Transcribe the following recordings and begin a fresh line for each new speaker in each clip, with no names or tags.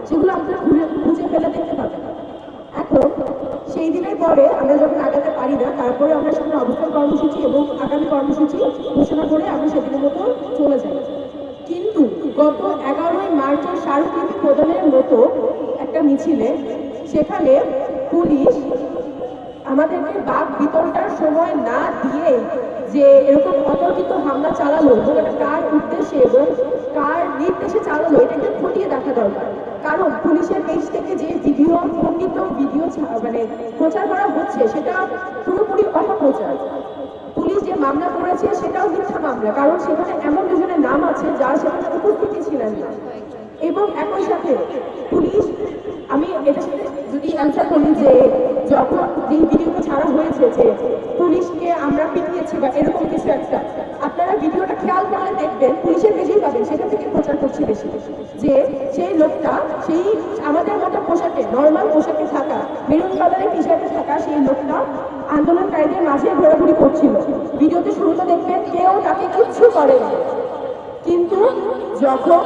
সেগুলো আপনারা খুঁজে ফেলে দেখতে পাবেন। এখন সেই দিনের পরে আমরা যখন আগাতে পারি না, তারপরে আমরা সেখানে অবস্থান কর্মসূচি এবং আগামী কর্মসূচি ঘোষণা করে আমরা সেদিনের মতো চলে যাই। কিন্তু গত 11ই মার্চের স্মারকলিপি প্রদানের মতো একটা মিছিলে সেখানে পুলিশ আমাদেরকে বাক বিতরণটার সময় না দিয়ে যে এরকম অতর্কিত হামলা চালালো এবং এটা কার উদ্দেশ্যে এবং কার নির্দেশে চালালো, এটা একটু খতিয়ে দেখা দরকার। কারণ পুলিশের পেজ থেকে যে খণ্ডিত ভিডিও মানে প্রচার করা হচ্ছে সেটা পুরোপুরি অপপ্রচার। পুলিশ যে মামলা করেছে সেটাও মিথ্যা মামলা, কারণ সেখানে এমন দুজনের নাম আছে যারা সেখানে উপস্থিতি ছিলেন না। এবং একই সাথে পুলিশ, আমি এটা যদি অ্যান্সার করি যে যখন যে ভিডিওটা ছাড়া হয়েছে যে পুলিশকে আমরা পিটিয়েছি বা এরকম কিছু একটা, আপনারা ভিডিওটা খেয়াল করলে দেখবেন পুলিশের পেজেই পাবেন, সেখান থেকে প্রচার করছে বেশি যে সেই লোকটা সেই আমাদের মতো পোশাকে, নর্মাল পোশাকে থাকা, মেরুন কালারের টি শার্টে থাকা সেই লোকটা আন্দোলনকারীদের মাঝে ঘোরাঘুরি করছিল। ভিডিওতে শুরুতে দেখবেন কেউ তাকে কিচ্ছু করে না, কিন্তু যখন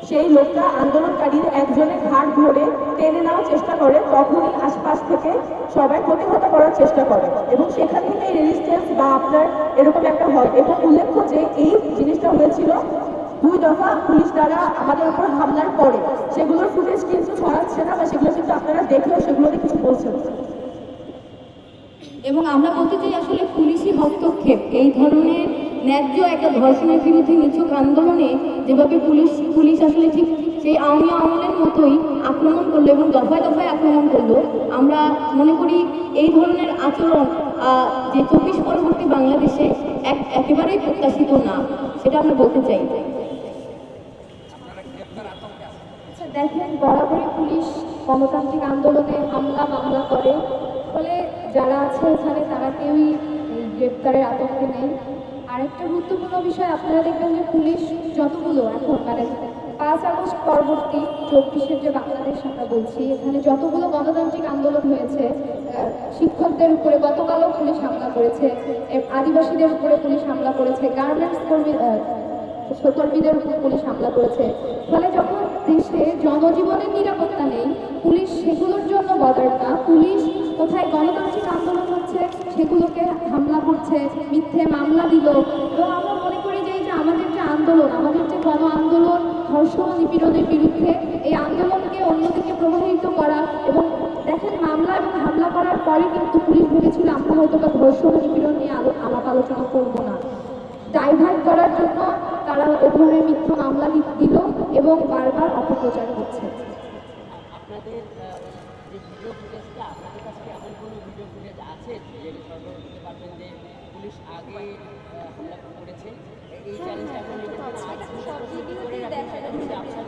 সেই লোকটা আন্দোলনকারীর একজনের ঘাড় ধরে টেনে নেওয়ার চেষ্টা করে তখনই আশপাশ থেকে সবাই প্রতিহত করার চেষ্টা করে এবং সেখান থেকে রেজিস্ট্যান্স বা আপনার এরকম একটা হয়। এবং উল্লেখ্য যে এই জিনিসটা হয়েছিল 2 দফা পুলিশ দ্বারা আমাদের উপর হামলার পরে, সেগুলোর ফুটেজ কিন্তু ছড়াচ্ছে না বা সেগুলো কিন্তু আপনারা দেখেও সেগুলোতে কিছু বলছেন।
এবং আমরা বলতে চাই আসলে পুলিশি হস্তক্ষেপ এই ধরনের ন্যায্য একটা ধর্ষণের বিরুদ্ধে নিছক আন্দোলনে যেভাবে পুলিশ আসলে ঠিক সেই আওয়ামী আমলের মতোই আক্রমণ করলো এবং দফায় দফায় আক্রমণ করলো, আমরা মনে করি এই ধরনের আচরণ যে 24 পরবর্তী বাংলাদেশে একেবারেই প্রত্যাশিত না, সেটা আমরা বলতে চাই।
দেখেন, বরাবরই পুলিশ গণতান্ত্রিক আন্দোলনে মামলা করে, ফলে যারা আছে এখানে তারা কেউই গ্রেপ্তারের আতঙ্কে নেই। আরেকটা গুরুত্বপূর্ণ বিষয়, আপনারা দেখবেন যে পুলিশ যতগুলো এখন মানে 5 আগস্ট পরবর্তী 24-এর যে বাংলাদেশ আমরা বলছি, এখানে যতগুলো গণতান্ত্রিক আন্দোলন হয়েছে, শিক্ষকদের উপরে গতকালও পুলিশ হামলা করেছে, আদিবাসীদের উপরে পুলিশ হামলা করেছে, গার্মেন্টস কর্মীদের উপর পুলিশ হামলা করেছে। ফলে যখন দেশে জনজীবনের নিরাপত্তা নেই, পুলিশ সেগুলোর জন্য বদার না, পুলিশ কোথায় গণতান্ত্রিক আন্দোলন হচ্ছে সেগুলোকে হামলা করছে, মিথ্যে মামলা দিল। এবং আমরা মনে করি যে এই যে আমাদের যে আন্দোলন, আমাদের যে গণ আন্দোলন ধর্ষণ নিপীড়নের বিরুদ্ধে, এই আন্দোলনকে অন্যদিকে প্রভাবিত করা, এবং দেখেন মামলা এবং হামলা করার পরে কিন্তু পুলিশ ভেবেছিল আমরা হয়তো বা ধর্ষণ নিপীড়ন নিয়ে আলাপ আলোচনা করবো না, ডাইভার্ট করার জন্য তারা এ ধরনের মিথ্যা মামলা দিল এবং বারবার অপপ্রচার হচ্ছে।
সব ভিডিওতেই দেখা যাচ্ছে।